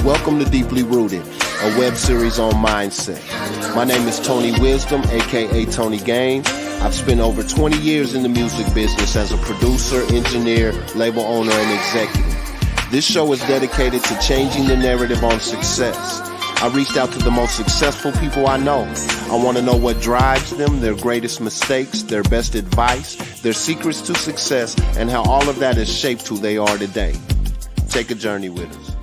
Welcome to Deeply Rooted, a web series on mindset. My name is Tony Wisdom, aka Tony Gaines. I've spent over 20 years in the music business as a producer, engineer, label owner, and executive. This show is dedicated to changing the narrative on success. I reached out to the most successful people I know. I want to know what drives them, their greatest mistakes, their best advice, their secrets to success, and how all of that has shaped who they are today. Take a journey with us.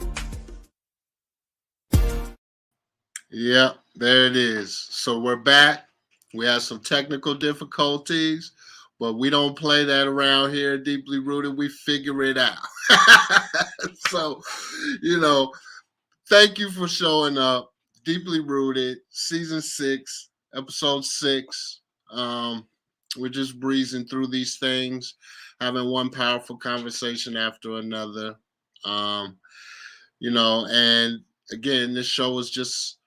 Yep, there it is. So we're back. We had some technical difficulties, but we don't play that around here. Deeply Rooted, we figure it out. So, thank you for showing up. Deeply Rooted, season 6, episode 6. We're just breezing through these things, having one powerful conversation after another. And again, this show is just,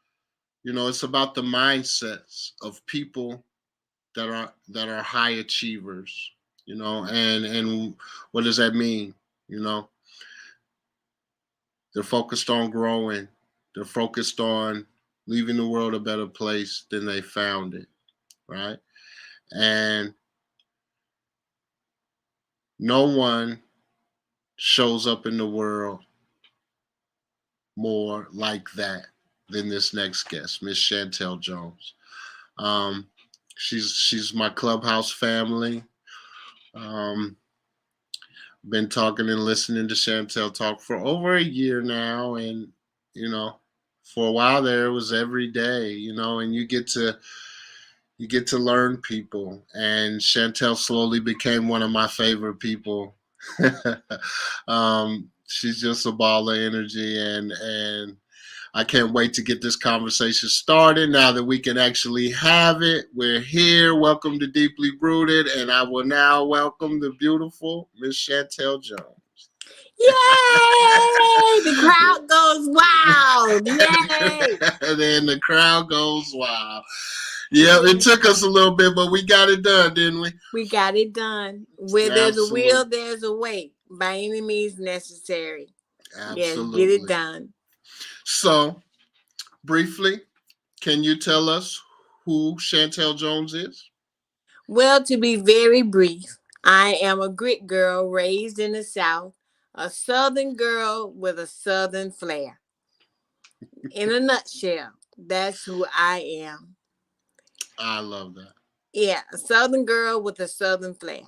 it's about the mindsets of people that are high achievers, and what does that mean? They're focused on growing. They're focused on leaving the world a better place than they found it, right? And no one shows up in the world more like that than this next guest, Miss Chantelle Jones. She's my Clubhouse family. Been talking and listening to Chantelle talk for over a year now, and for a while there it was every day, and you get to learn people, and Chantelle slowly became one of my favorite people. She's just a ball of energy, and I can't wait to get this conversation started now that we can actually have it. We're here. Welcome to Deeply Rooted, and I will now welcome the beautiful Miss Chantelle Jones. Yay! The crowd goes wild. Yay! And then the crowd goes wild. Yeah, it took us a little bit, but we got it done, didn't we? We got it done. Where there's a will, there's a way. By any means necessary. Absolutely. Yes, get it done. So, briefly, can you tell us who Chantelle Jones is? Well, to be very brief, I am a grit girl raised in the South, a Southern girl with a Southern flair. In a nutshell, that's who I am. I love that. Yeah, a Southern girl with a Southern flair.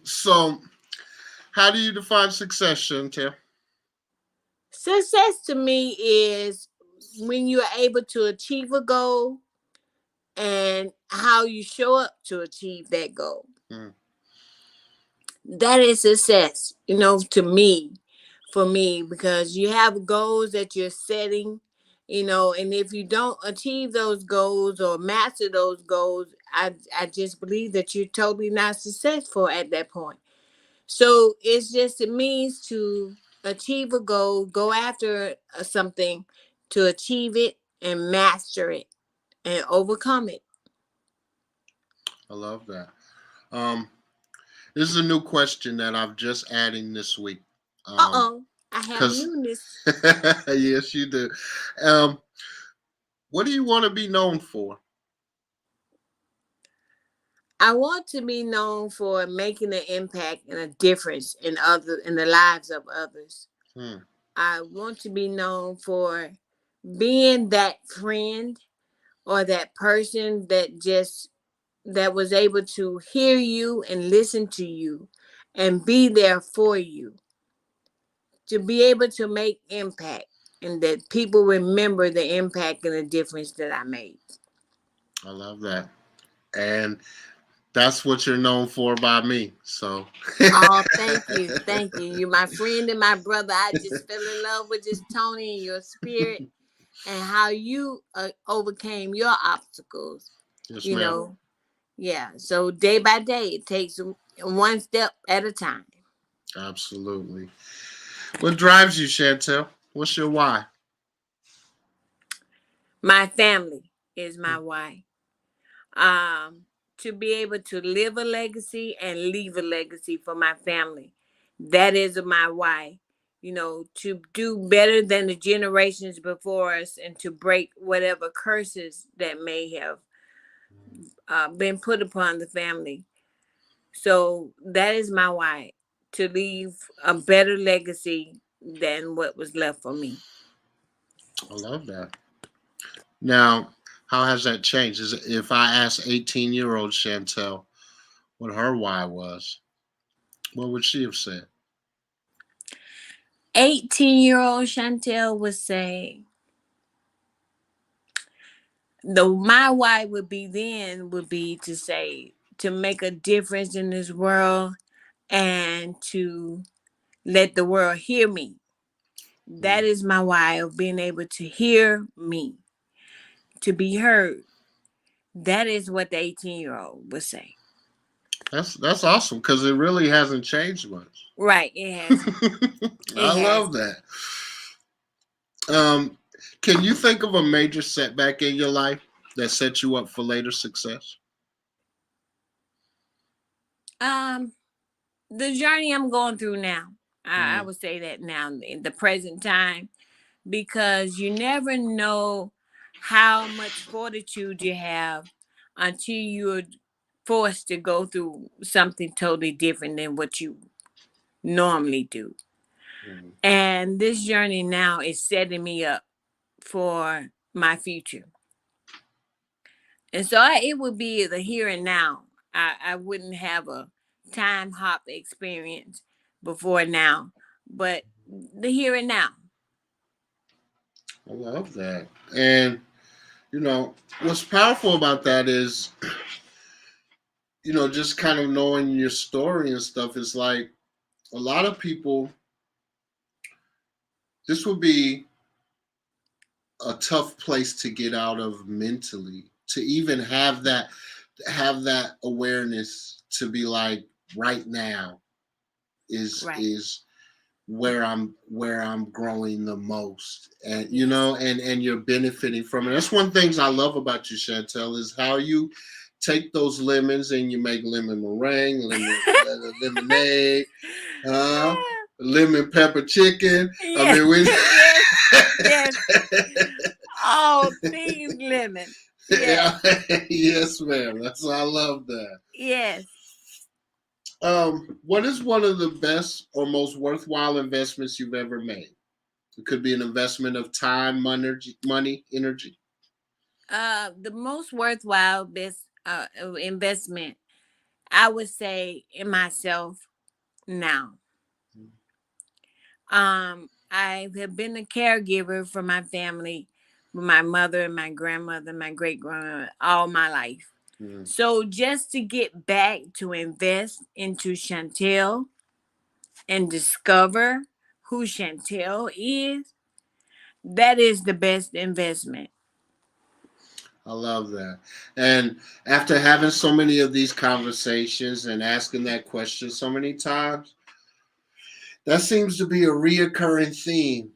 So, how do you define success, Chantelle? Success to me is when you are able to achieve a goal and how you show up to achieve that goal. That is success, for me, because you have goals that you're setting, and if you don't achieve those goals or master those goals, I just believe that you're totally not successful at that point. So it's just a means to achieve a goal, go after something to achieve it and master it and overcome it. I love that. This is a new question that I've just adding this week. I have newness. Yes, you do. What do you want to be known for? I want to be known for making an impact and a difference in the lives of others. I want to be known for being that friend or that person that was able to hear you and listen to you and be there for you. To be able to make impact and that people remember the impact and the difference that I made. I love that. And that's what you're known for by me. So. Oh, thank you. Thank you. You're my friend and my brother. I just fell in love with just Tony and your spirit and how you overcame your obstacles. Yes, ma'am. Yeah. So day by day, it takes one step at a time. Absolutely. What drives you, Chantelle? What's your why? My family is my why. To be able to live a legacy and leave a legacy for my family. That is my why. to do better than the generations before us and to break whatever curses that may have been put upon the family. So that is my why, to leave a better legacy than what was left for me. I love that. Now, how has that changed? If I asked 18-year-old Chantelle what her why was, what would she have said? 18-year-old Chantelle would say, my why would be to say, to make a difference in this world and to let the world hear me. That is my why, of being able to hear me, to be heard. That is what the 18-year-old would say. That's awesome, because it really hasn't changed much. Right, it hasn't. I love that. Can you think of a major setback in your life that set you up for later success? The journey I'm going through now. I would say that now, in the present time, because you never know how much fortitude you have until you're forced to go through something totally different than what you normally do. And this journey now is setting me up for my future. And so it would be the here and now. I wouldn't have a time hop experience before now, but the here and now. I love that. And, what's powerful about that is, just kind of knowing your story and stuff is like a lot of people, this would be a tough place to get out of mentally, to even have that awareness, to be like, right now is where I'm growing the most, and and you're benefiting from it. That's one things I love about you, Chantelle, is how you take those lemons and you make lemon meringue, lemonade, lemon pepper chicken. Yes. I mean, yes. All things lemon. Yes. Yes, ma'am. I love that. Yes. What is one of the best or most worthwhile investments you've ever made? It could be an investment of time, money, energy. The most worthwhile investment, I would say, in myself now. I have been a caregiver for my family, my mother and my grandmother, my great grandmother, all my life. So just to get back to invest into Chantelle and discover who Chantelle is, that is the best investment. I love that. And after having so many of these conversations and asking that question so many times, that seems to be a reoccurring theme.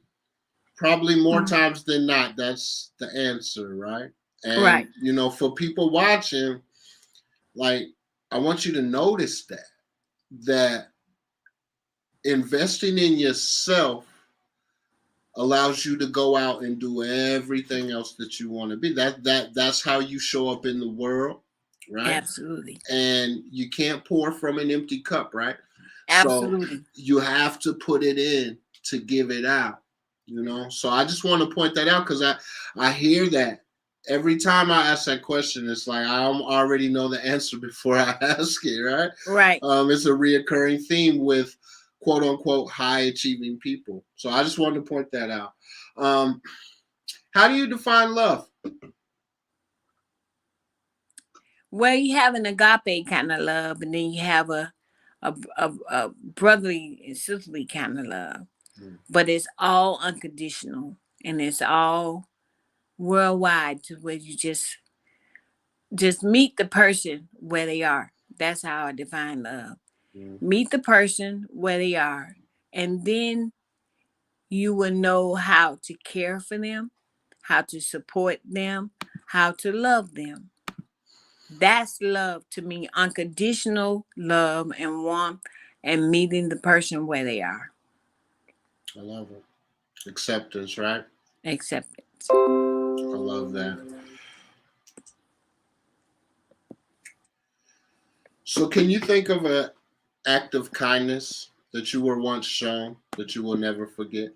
Probably more times than not, that's the answer, right? And, for people watching, like, I want you to notice that investing in yourself allows you to go out and do everything else that you want to be. That's how you show up in the world, right? Absolutely. And you can't pour from an empty cup, right? Absolutely. So you have to put it in to give it out, So I just want to point that out, because I hear that every time I ask that question. It's like I already know the answer before I ask it, right? Right. It's a reoccurring theme with quote unquote high achieving people. So I just wanted to point that out. How do you define love? Well, you have an agape kind of love, and then you have a brotherly and sisterly kind of love. But it's all unconditional, and it's all worldwide, to where you just meet the person where they are. That's how I define love. Meet the person where they are, and then you will know how to care for them, how to support them, how to love them. That's love to me, unconditional love and warmth, and meeting the person where they are. I love it. Acceptance, right? Acceptance. I love that. So, can you think of an act of kindness that you were once shown that you will never forget?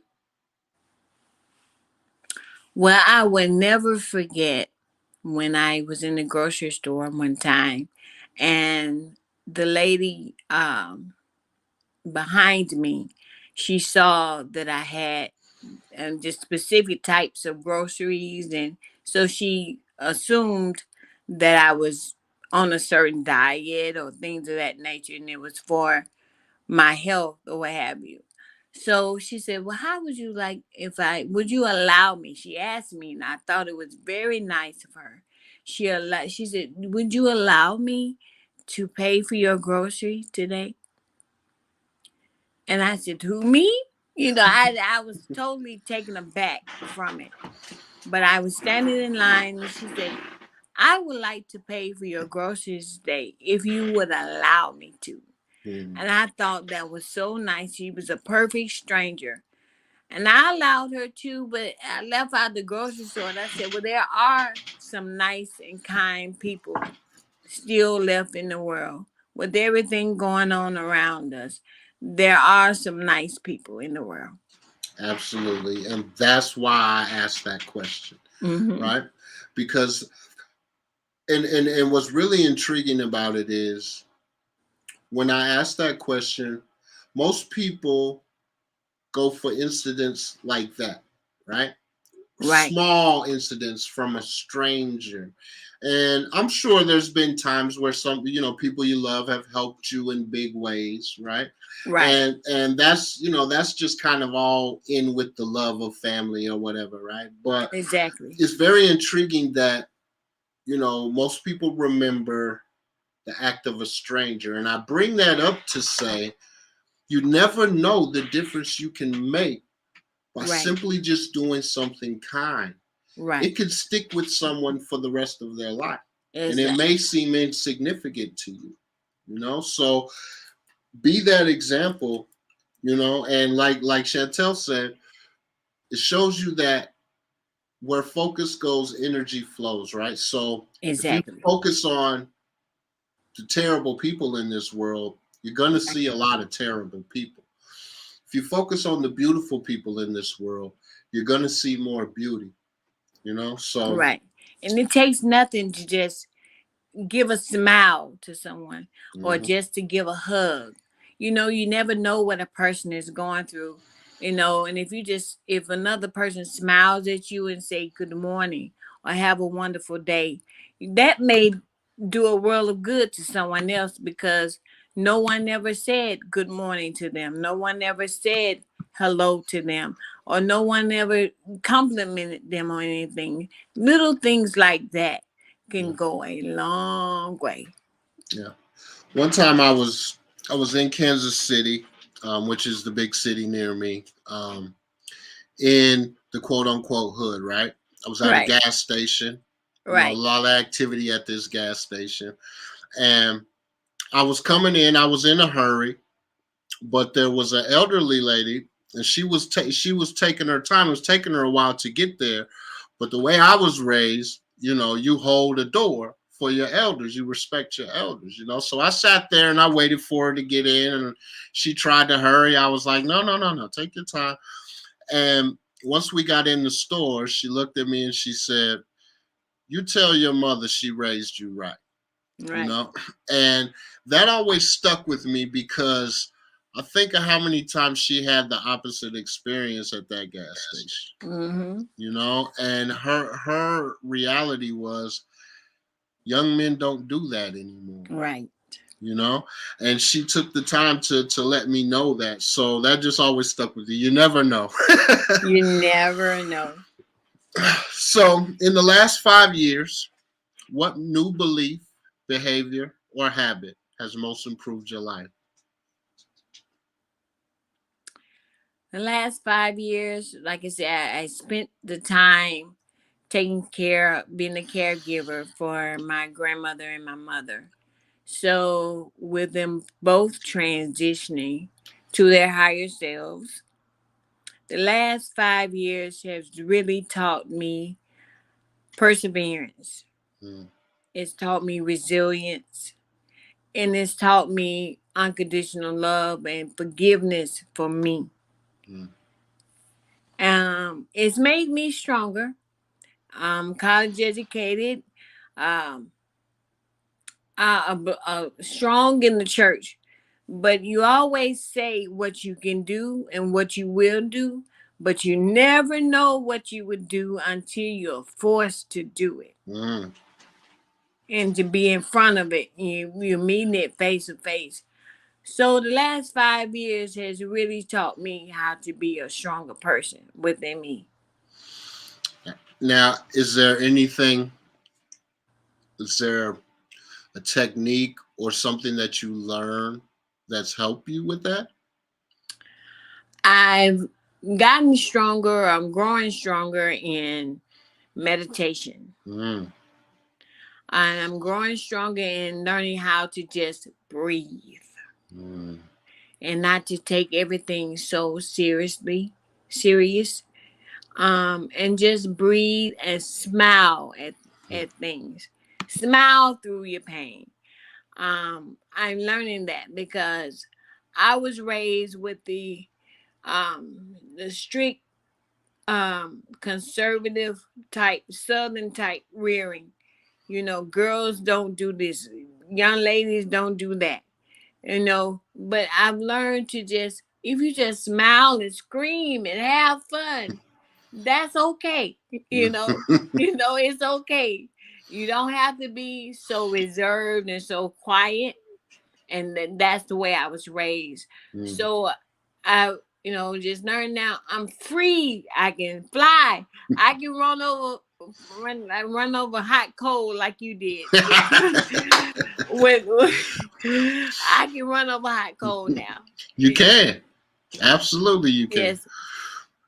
Well, I will never forget when I was in the grocery store one time, and the lady behind me, she saw that I had just specific types of groceries, and so she assumed that I was on a certain diet or things of that nature, and it was for my health or what have you. So she said, "Well, how would you like if would you allow me?" She asked me, and I thought it was very nice of her. She said, "Would you allow me to pay for your grocery today?" And I said, "Who, me?" I was totally taken aback from it. But I was standing in line, and she said, "I would like to pay for your groceries today if you would allow me to." Mm. And I thought that was so nice. She was a perfect stranger. And I allowed her to, but I left out the grocery store and I said, well, there are some nice and kind people still left in the world. With everything going on around us, there are some nice people in the world. Absolutely. And that's why I asked that question, Mm-hmm. right? Because, and what's really intriguing about it is when I asked that question, most people go for incidents like that, right? Right, Small incidents from a stranger. And I'm sure there's been times where some, people you love have helped you in big ways, right? right, And that's just kind of all in with the love of family or whatever, right? But exactly. it's very intriguing that, most people remember the act of a stranger. And I bring that up to say you never know the difference you can make by Right, simply just doing something kind. right, It could stick with someone for the rest of their life. And it exactly. may seem insignificant to you, So be that example, and like Chantelle said, it shows you that where focus goes, energy flows, right? So if you Exactly. focus on the terrible people in this world, you're gonna Right. see a lot of terrible people. If you focus on the beautiful people in this world, you're gonna see more beauty, So Right. And it takes nothing to just give a smile to someone or mhm, just to give a hug. You never know what a person is going through, and if another person smiles at you and say good morning or have a wonderful day, that may do a world of good to someone else because no one ever said good morning to them. No one ever said hello to them or no one ever complimented them on anything. Little things like that can yeah, go a long way. yeah. One time I was in Kansas City, which is the big city near me, in the quote unquote hood, right? I was at a Right, gas station, a right, lot of activity at this gas station, and I was coming in. I was in a hurry, but there was an elderly lady, and she was taking her time. It was taking her a while to get there, but the way I was raised, you hold a door for your elders. You respect your elders, So I sat there and I waited for her to get in, and she tried to hurry. I was like, no, no, no, no, take your time. And once we got in the store, she looked at me and she said, "You tell your mother she raised you right." you right. know and that always stuck with me because I think of how many times she had the opposite experience at that gas station, Mm-hmm. and her reality was young men don't do that anymore, Right. you know and she took the time to let me know that, so that just always stuck with you never know. You never know. So in the last 5 years, what new belief, behavior, or habit has most improved your life? The last 5 years, like I said, I spent the time taking care, being a caregiver for my grandmother and my mother. So, with them both transitioning to their higher selves, The last 5 years has really taught me perseverance. Mm. It's taught me resilience. And it's taught me unconditional love and forgiveness for me. Mm. It's made me stronger. I'm college educated. Um, strong in the church. But you always say what you can do and what you will do, but you never know what you would do until you're forced to do it. Mm. And to be in front of it, you're meeting it face to face. So the last 5 years has really taught me how to be a stronger person within me. Now, is there anything, is there a technique or something that you learn that's helped you with that? I've gotten stronger. I'm growing stronger in meditation. Mm. And I'm growing stronger in learning how to just breathe. Mm. And not to take everything so serious. And just breathe and smile at things. Smile through your pain. I'm learning that because I was raised with the strict conservative type, southern type rearing. Girls don't do this. Young ladies don't do that. But I've learned to just, if you just smile and scream and have fun, that's okay. It's okay. You don't have to be so reserved and so quiet. And that's the way I was raised. Mm. So I, just learn now I'm free. I can fly. I can run over hot coal like you did. I can run over hot coal now. You can. Absolutely you can. Yes.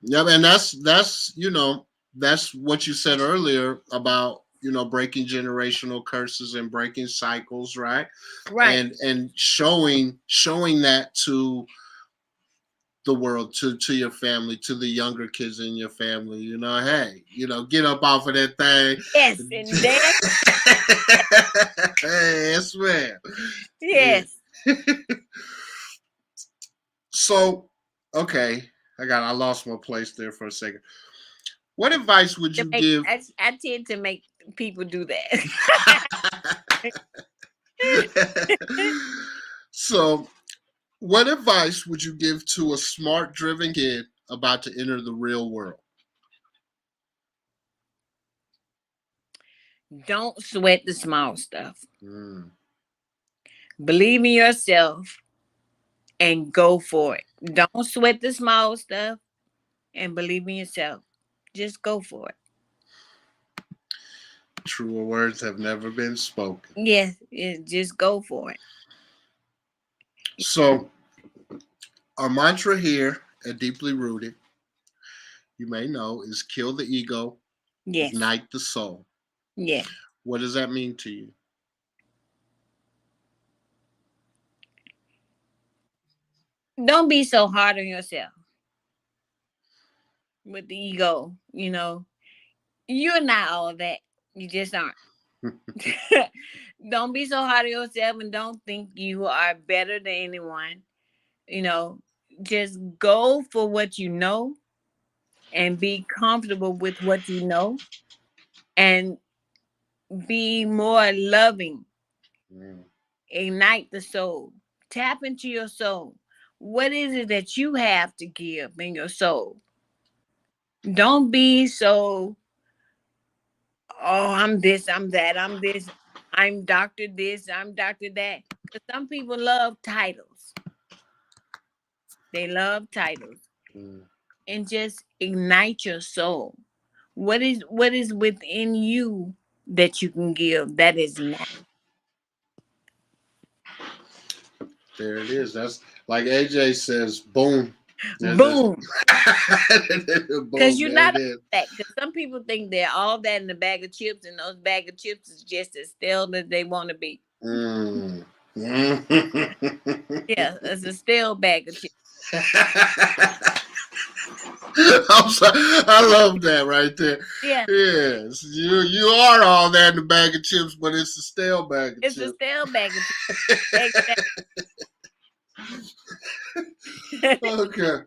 Yeah, and that's that's what you said earlier about breaking generational curses and breaking cycles, right? Right. And showing that to the world, to your family, to the younger kids in your family. Hey, get up off of that thing. Yes, and then hey, I swear. Yes. Yeah. So, okay, I lost my place there for a second. What advice would you give? I tend to make people do that. So, what advice would you give to a smart, driven kid about to enter the real world? Don't sweat the small stuff. Mm. Believe in yourself and go for it. Don't sweat the small stuff and believe in yourself. Just go for it. Truer words have never been spoken. Yes, just go for it. So, our mantra here at Deeply Rooted, you may know, is kill the ego, yes. Ignite the soul. Yeah. What does that mean to you? Don't be so hard on yourself with the ego. You're not all that. You just aren't. Don't be so hard on yourself and don't think you are better than anyone. Just go for what you know and be comfortable with what you know and be more loving. Mm. Ignite the soul. Tap into your soul. What is it that you have to give in your soul? Don't be so, I'm this, I'm that, I'm this, I'm doctor this, I'm doctor that. Because some people love titles. They love titles. Mm. And just ignite your soul. What is within you that you can give that is not? There it is. That's like AJ says, boom. Boom. Because you're not that. Because some people think they're all that in a bag of chips, and those bag of chips is just as stale as they want to be. Mm. Yeah, it's a stale bag of chips. I'm sorry. I love that right there. Yeah. Yes, you are all that in a bag of chips, but it's a stale bag of It's chips. a stale bag of chips. Exactly. Okay.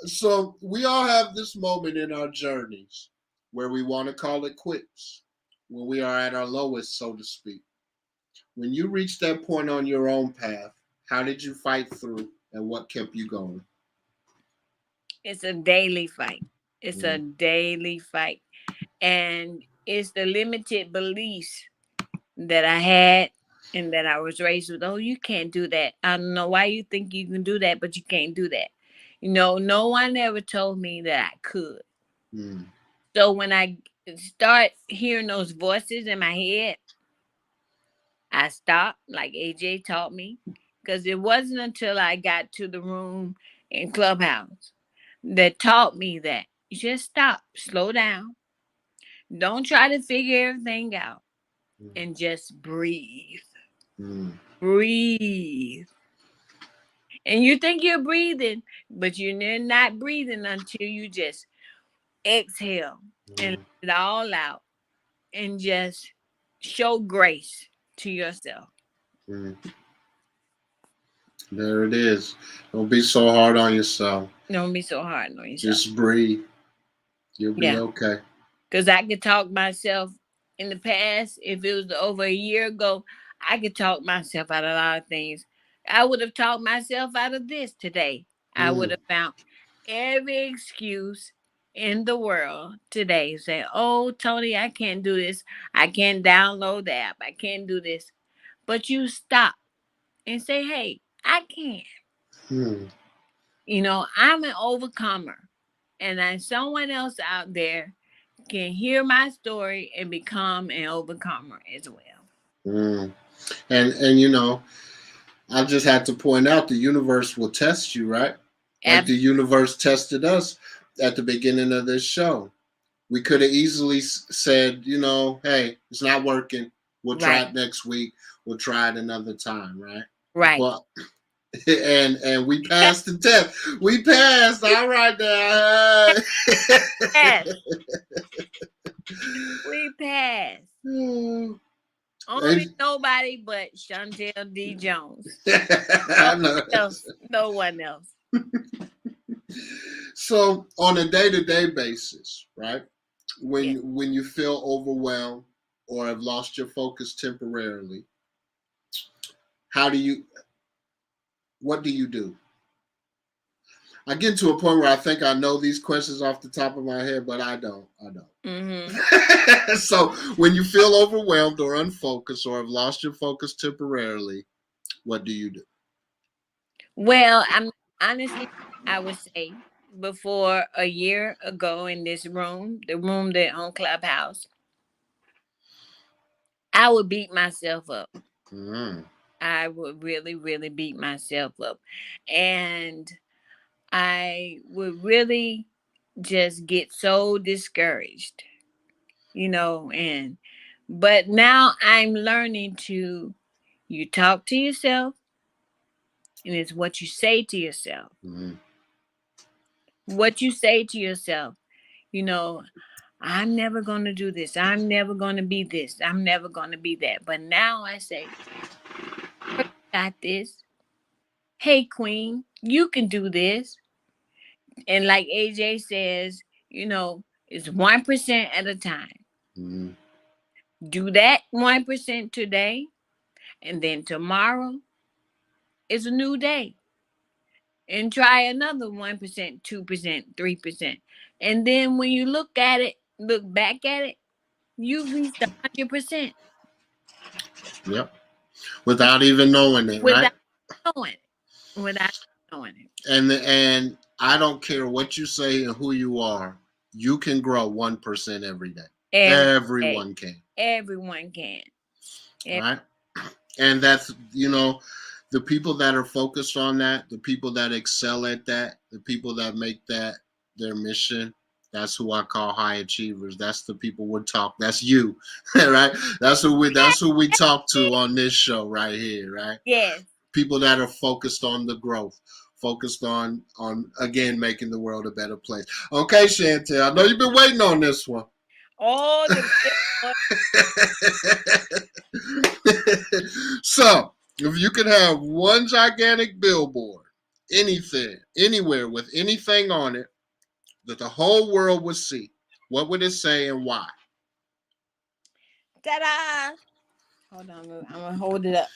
So we all have this moment in our journeys where we want to call it quits, when we are at our lowest, so to speak. When you reached that point on your own path, how did you fight through and what kept you going? It's a daily fight. It's a daily fight. And it's the limited beliefs that I had and that I was raised with. Oh, you can't do that. I don't know why you think you can do that, but you can't do that. No one ever told me that I could. Mm. So when I start hearing those voices in my head, I stopped, like AJ taught me, because it wasn't until I got to the room in Clubhouse that taught me that you just stop, slow down, don't try to figure everything out, and just breathe. Mm. Breathe. And you think you're breathing, but you're not breathing until you just exhale and let it all out and just show grace to yourself. Mm. There it is. Don't be so hard on yourself. Don't be so hard on yourself. Just breathe. You'll be okay. Because I could talk myself in the past, if it was over a year ago, I could talk myself out of a lot of things. I would have talked myself out of this today. I would have found every excuse in the world today. Say, oh, Tony, I can't do this. I can't download the app. I can't do this. But you stop and say, hey, I can. I'm an overcomer. And there's someone else out there can hear my story and become an overcomer as well. And I just had to point out the universe will test you, right? Like the universe tested us at the beginning of this show. We could have easily said, hey, it's not working. We'll try it next week. We'll try it another time, right? Right. But and we passed the test. We passed. All right now. Yes. We passed. Only nobody but Chantelle D. Jones. No one else. So on a day-to-day basis, right? When you feel overwhelmed or have lost your focus temporarily, what do you do? I get to a point where I think I know these questions off the top of my head, but I don't. So when you feel overwhelmed or unfocused or have lost your focus temporarily, what do you do? Well, honestly, I would say before a year ago in this room, the room that on Clubhouse, I would beat myself up. I would really, really beat myself up. And I would really just get so discouraged, but now I'm learning to, you talk to yourself, and it's what you say to yourself. What you say to yourself, I'm never going to do this. I'm never going to be this. I'm never going to be that. But now I say, I got this. Hey, Queen, you can do this. And like AJ says, it's 1% at a time. Do that 1% today, and then tomorrow is a new day. And try another 1%, 2%, 3%. And then when you look back at it, you've reached 100%. Yep. Without even knowing it, right? Without knowing it. And I don't care what you say and who you are, you can grow 1% every day. Everyone can. Everyone can. Right? And that's, the people that are focused on that, the people that excel at that, the people that make that their mission, that's who I call high achievers. That's the people we're talking. That's you, right? That's who we talk to on this show right here, right? Yes. People that are focused on the growth, focused on again making the world a better place. Okay, Chantelle, I know you've been waiting on this one. Oh, the So, if you could have one gigantic billboard, anything, anywhere with anything on it that the whole world would see, what would it say and why? ta-da! Hold on, I'm gonna hold it up.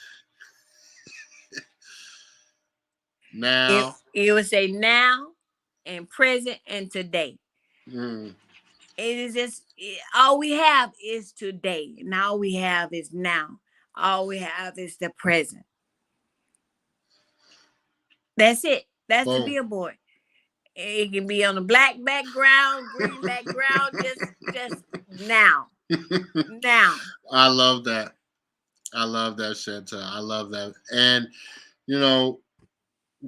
Now, it would say now and present and today. mm. It is just all we have is today, and all we have is now. All we have is the present. That's it. That's the Boom. billboard. It can be on a black background, green background, just now. Now. I love that. I love that, Chantelle. I love that. And, you know,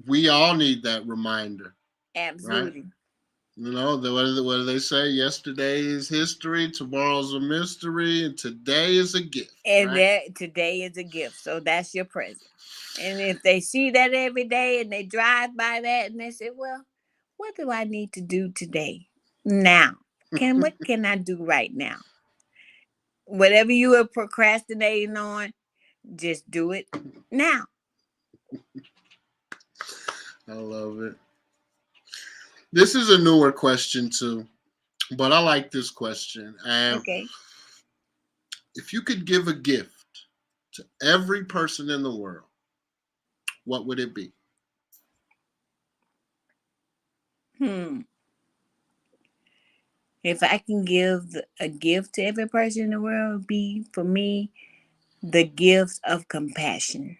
we all need that reminder. Absolutely. Right? You know, what do they say? Yesterday is history, tomorrow's a mystery, and today is a gift. And right? today is a gift. So that's your present. And if they see that every day and they drive by that and they say, well, what do I need to do today? Now. What can I do right now? Whatever you are procrastinating on, just do it now. I love it. This is a newer question too, but I like this question. Okay. If you could give a gift to every person in the world, what would it be? If I can give a gift to every person in the world, it would be for me the gift of compassion.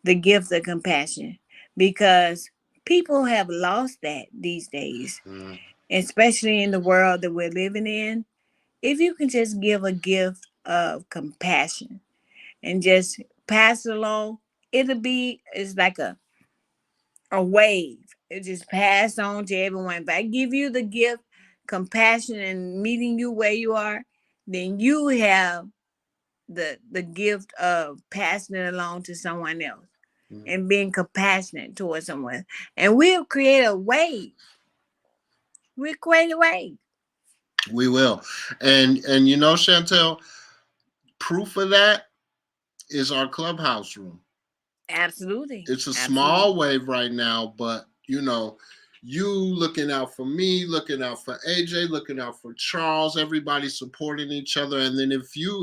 The gift of compassion, because people have lost that these days, especially in the world that we're living in. If you can just give a gift of compassion and just pass it along, it's like a wave. It just pass on to everyone. If I give you the gift, compassion, and meeting you where you are, then you have the gift of passing it along to someone else and being compassionate towards someone. And we'll create a wave. We'll create a wave. We will. And you know, Chantelle, proof of that is our clubhouse room. Absolutely. It's a small wave right now, but you know, you looking out for me, looking out for AJ, looking out for Charles, everybody supporting each other. And then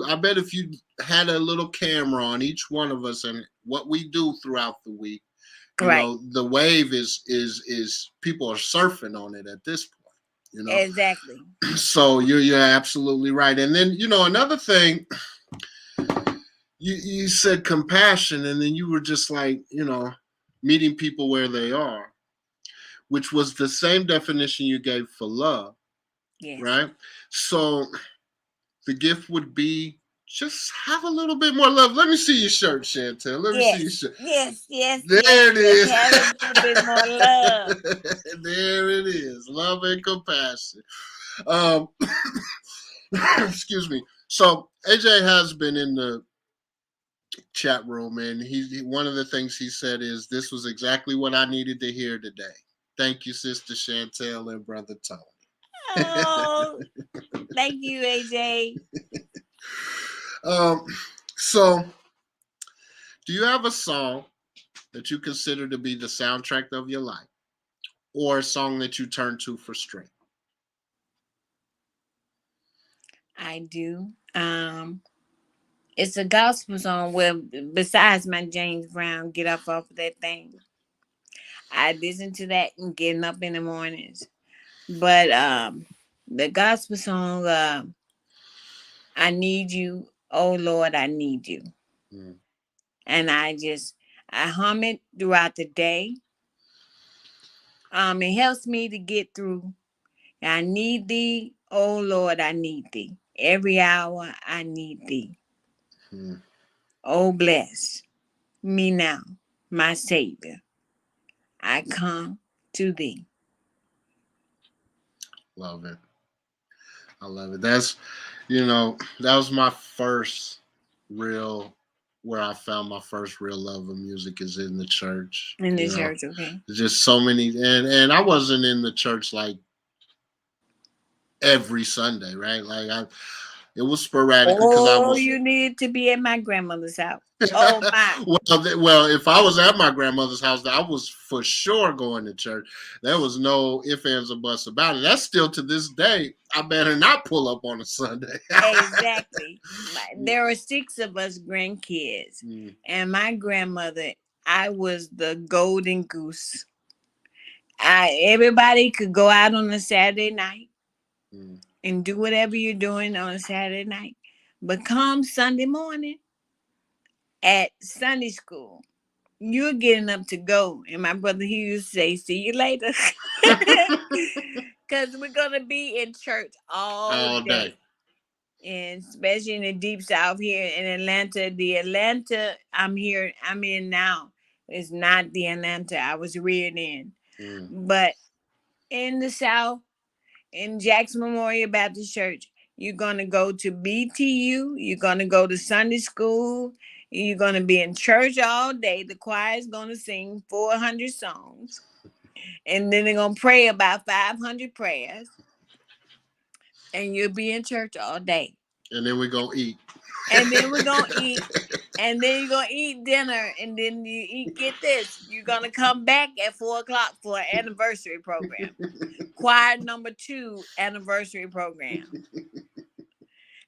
I bet if you had a little camera on each one of us and what we do throughout the week, you know, the wave is people are surfing on it at this point. You know? Exactly. So you're absolutely right. And then, you know, another thing, you said compassion, and then you were just like, you know, meeting people where they are, which was the same definition you gave for love. Yes. Right? So the gift would be just have a little bit more love. Let me see your shirt, Chantelle. Let me see your shirt. Yes. There it is. Have a little bit more love. There it is. Love and compassion. Excuse me. So AJ has been in the chat room, and he one of the things he said is, this was exactly what I needed to hear today. Thank you, Sister Chantelle and Brother Tony. Oh, thank you, AJ. So, do you have a song that you consider to be the soundtrack of your life, or a song that you turn to for strength? I do. It's a gospel song where, besides my James Brown, Get Up Off of That Thing, I listen to that and getting up in the mornings. But the gospel song, I Need You, Oh Lord, I Need You. And I hum it throughout the day. It helps me to get through. I need thee, oh Lord, I need thee. Every hour I need thee. Oh, bless me now, my Savior. I come to thee. Love it. I love it. That's, you know, that was my first real where I found my first real love of music is in the church. In the church, okay. There's just so many, and I wasn't in the church like every Sunday, right? Like it was sporadic because I was. You needed to be at my grandmother's house. Oh my. Well, if I was at my grandmother's house, I was for sure going to church. There was no ifs, ands, or buts about it. That's still to this day. I better not pull up on a Sunday. Exactly. There were 6 of us grandkids, and my grandmother, I was the golden goose. Everybody could go out on a Saturday night and do whatever you're doing on a Saturday night. But come Sunday morning at Sunday school, you're getting up to go. And my brother, he used to say, see you later. Because we're going to be in church all day. And especially in the deep south here in Atlanta. The Atlanta I'm in now is not the Atlanta I was reared in. But in the south, in Jackson Memorial Baptist Church, you're going to go to BTU, you're going to go to Sunday school, you're going to be in church all day. The choir is going to sing 400 songs, and then they're going to pray about 500 prayers, and you'll be in church all day. And then we're going to eat. And then we're going to eat. And then you're going to eat dinner. And then you eat, get this, you're going to come back at 4 o'clock for an anniversary program. Choir number 2 anniversary program.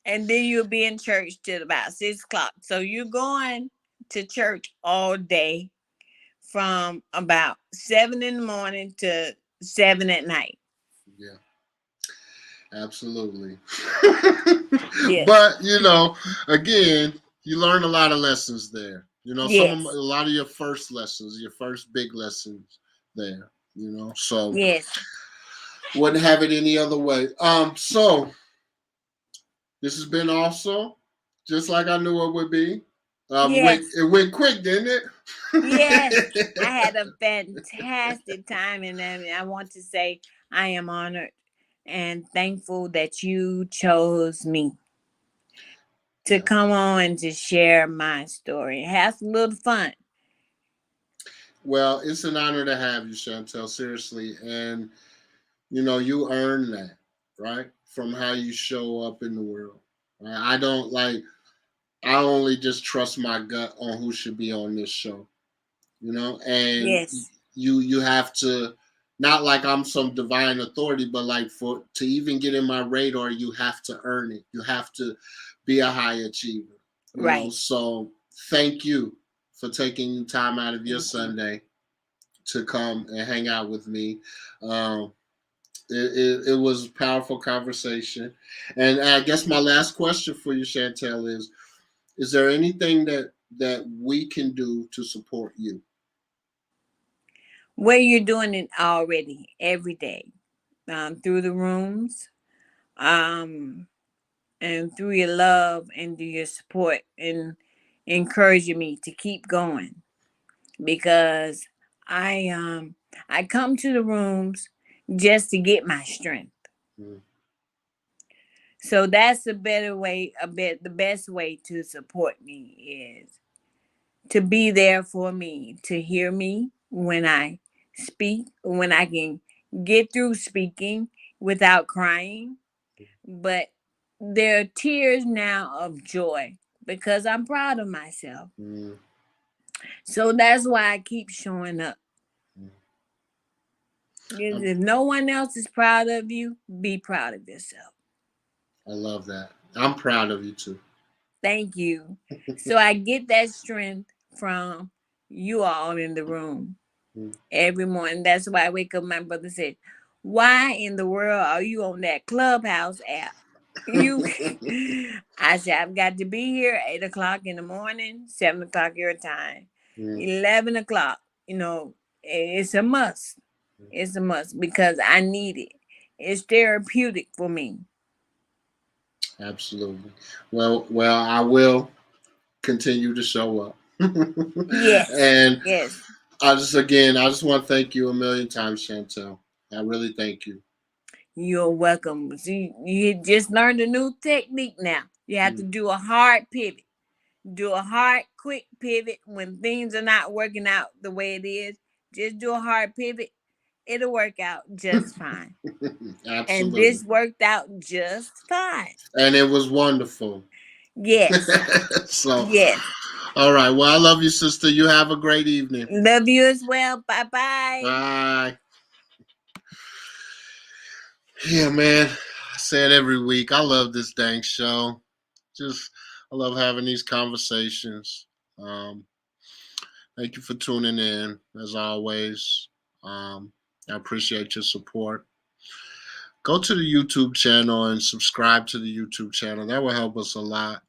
And then you'll be in church till about 6 o'clock. So you're going to church all day from about 7 in the morning to 7 at night. Yeah. Absolutely. Yes. But, again, you learn a lot of lessons there. A lot of your first lessons, your first big lessons there, So yes. Wouldn't have it any other way. So this has been also just like I knew it would be. Yes. It went quick, didn't it? Yes. I had a fantastic time, and I want to say I am honored and thankful that you chose me to come on and to share my story. Have a little fun. Well, it's an honor to have you, Chantelle, seriously. And, you earn that, right? From how you show up in the world. Right? I only just trust my gut on who should be on this show, and yes. you have to, not like I'm some divine authority, but like to even get in my radar, you have to earn it. You have to be a high achiever. Right. So thank you for taking time out of your Sunday to come and hang out with me. It was a powerful conversation. And I guess my last question for you, Chantelle, is there anything that we can do to support you? Well, you're doing it already every day, through the rooms, and through your love and through your support and encouraging me to keep going, because I come to the rooms just to get my strength. So that's the best way to support me is to be there for me, to hear me when I speak, when I can get through speaking without crying. But there are tears now of joy because I'm proud of myself. So that's why I keep showing up. If no one else is proud of you, be proud of yourself. I love that. I'm proud of you too. Thank you. So I get that strength from you all in the room every morning. That's why I wake up. My brother said, "Why in the world are you on that Clubhouse app?" I said, "I've got to be here 8 o'clock in the morning, 7 o'clock your time, 11 o'clock. It's a must. It's a must because I need it. It's therapeutic for me." Absolutely. Well, I will continue to show up. Yes. And yes. I just want to thank you a million times, Chantelle. I really thank you. You're welcome. See, you just learned a new technique now. You have to do a hard pivot. Do a hard, quick pivot when things are not working out the way it is. Just do a hard pivot. It'll work out just fine. Absolutely. And this worked out just fine. And it was wonderful. Yes. So, yes. All right. Well, I love you, sister. You have a great evening. Love you as well. Bye-bye. Bye. Yeah, man. I say it every week. I love this dang show. I love having these conversations. Thank you for tuning in, as always. I appreciate your support. Go to the YouTube channel and subscribe to the YouTube channel. That will help us a lot.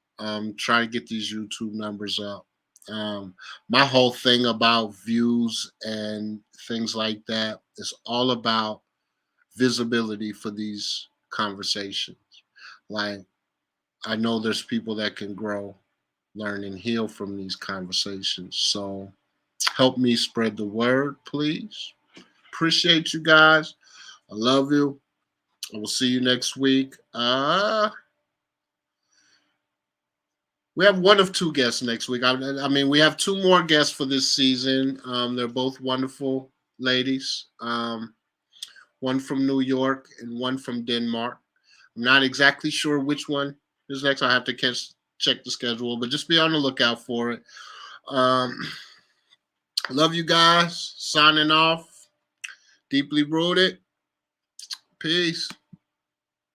Try to get these YouTube numbers up. My whole thing about views and things like that is all about visibility for these conversations. Like, I know there's people that can grow, learn, and heal from these conversations. So help me spread the word, please. Appreciate you guys. I love you. I will see you next week. We have one of two guests next week. I mean, we have two more guests for this season. They're both wonderful ladies. One from New York and one from Denmark. I'm not exactly sure which one is next. I have to check the schedule, but just be on the lookout for it. Love you guys. Signing off. Deeply rooted. Peace.